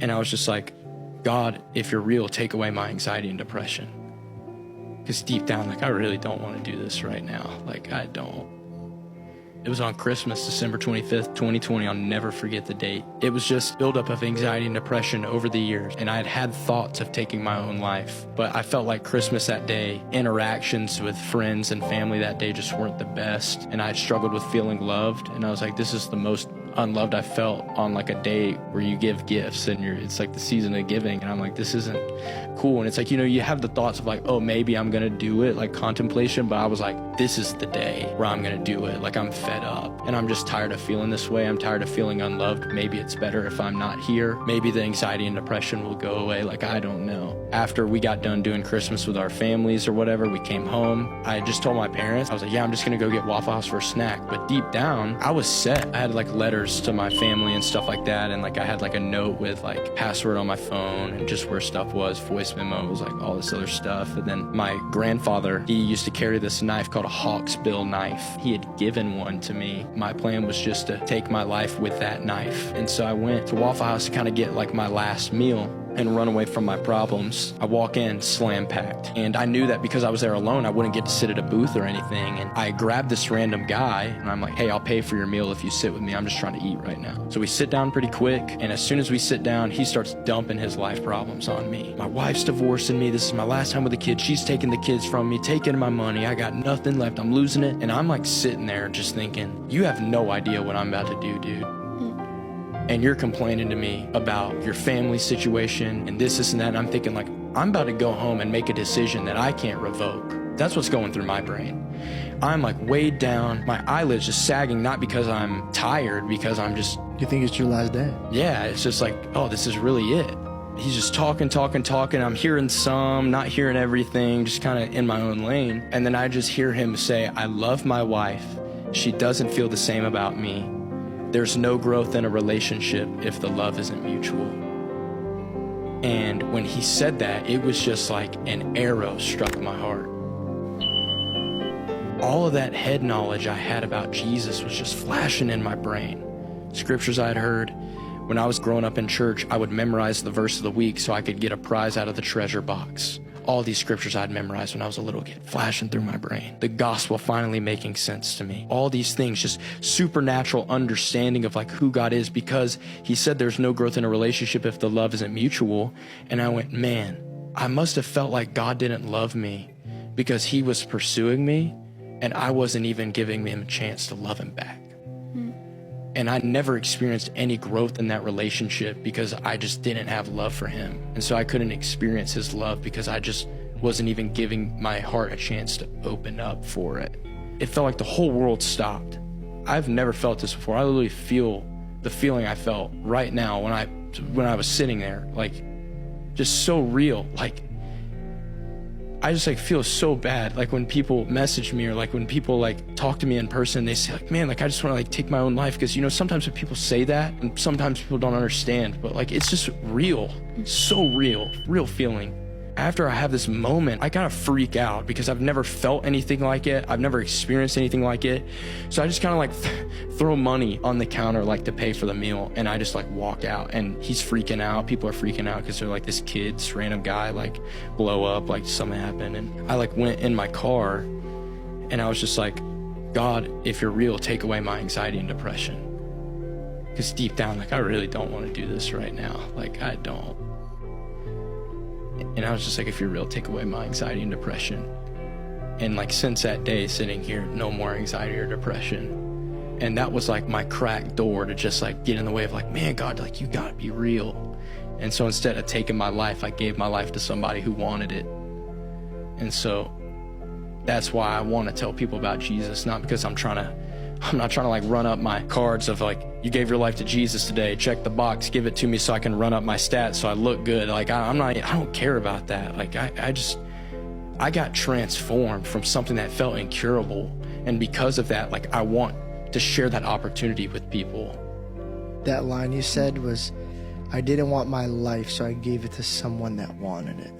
And I was just like, God, if you're real, take away my anxiety and depression. Because deep down, like, I really don't want to do this right now. Like, I don't. It was on Christmas, December 25th, 2020. I'll never forget the date. It was just buildup of anxiety and depression over the years. And I had had thoughts of taking my own life. But I felt like Christmas that day, interactions with friends and family that day just weren't the best. And I had struggled with feeling loved. And I was like, this is the most unloved I felt on like a day where you give gifts and it's like the season of giving. And I'm like, this isn't cool. And it's like, you have the thoughts of like, oh, maybe I'm going to do it, like contemplation. But I was like, this is the day where I'm going to do it. Like, I'm fed up and I'm just tired of feeling this way. I'm tired of feeling unloved. Maybe it's better if I'm not here. Maybe the anxiety and depression will go away. Like, I don't know. After we got done doing Christmas with our families or whatever, we came home. I just told my parents, I was like, yeah, I'm just going to go get Waffle House for a snack. But deep down, I was set. I had like letters to my family and stuff like that. And like, I had like a note with like password on my phone and just where stuff was, voice memos, like all this other stuff. And then my grandfather, he used to carry this knife called a hawk's bill knife. He had given one to me. My plan was just to take my life with that knife. And so I went to Waffle House to kind of get like my last meal and run away from my problems. I walk in, slam packed. And I knew that because I was there alone, I wouldn't get to sit at a booth or anything. And I grabbed this random guy and I'm like, hey, I'll pay for your meal if you sit with me. I'm just trying to eat right now. So we sit down pretty quick. And as soon as we sit down, he starts dumping his life problems on me. My wife's divorcing me. This is my last time with the kids. She's taking the kids from me, taking my money. I got nothing left. I'm losing it. And I'm like sitting there just thinking, you have no idea what I'm about to do, dude. And you're complaining to me about your family situation and this and that. And I'm thinking like, I'm about to go home and make a decision that I can't revoke. That's what's going through my brain. I'm like weighed down. My eyelids just sagging, not because I'm tired, because I'm just... You think it's your last day? Yeah, it's just like, oh, this is really it. He's just talking. I'm hearing some, not hearing everything, just kind of in my own lane. And then I just hear him say, I love my wife. She doesn't feel the same about me. There's no growth in a relationship if the love isn't mutual. And when he said that, it was just like an arrow struck my heart. All of that head knowledge I had about Jesus was just flashing in my brain. Scriptures I'd heard. When I was growing up in church, I would memorize the verse of the week so I could get a prize out of the treasure box. All these scriptures I'd memorized when I was a little kid, flashing through my brain. The gospel finally making sense to me. All these things, just supernatural understanding of like who God is, because he said there's no growth in a relationship if the love isn't mutual. And I went, man, I must have felt like God didn't love me because he was pursuing me and I wasn't even giving him a chance to love him back. And I never experienced any growth in that relationship because I just didn't have love for him. And so I couldn't experience his love because I just wasn't even giving my heart a chance to open up for it. It felt like the whole world stopped. I've never felt this before. I literally feel the feeling I felt right now when I was sitting there, like just so real. Like I just like feel so bad. Like when people message me or like when people like talk to me in person, they say like, man, like I just want to like take my own life. Cause sometimes when people say that and sometimes people don't understand, but like, it's just real, so real feeling. After I have this moment, I kind of freak out because I've never felt anything like it. I've never experienced anything like it. So I just kind of like throw money on the counter, like to pay for the meal. And I just like walk out and he's freaking out. People are freaking out because they're like, this kid, this random guy, like blow up, like something happened. And I like went in my car and I was just like, God, if you're real, take away my anxiety and depression. Because deep down, like, I really don't want to do this right now. Like, I don't. And I was just like, if you're real, take away my anxiety and depression. And like, since that day, sitting here, no more anxiety or depression. And that was like my cracked door to just like get in the way of like, man, God, like, you gotta be real. And so instead of taking my life, I gave my life to somebody who wanted it. And so that's why I want to tell people about Jesus, not because I'm not trying to like run up my cards of like, you gave your life to Jesus today, check the box, give it to me so I can run up my stats so I look good. Like I don't care about that. Like I got transformed from something that felt incurable. And because of that, like I want to share that opportunity with people. That line you said was, I didn't want my life, so I gave it to someone that wanted it.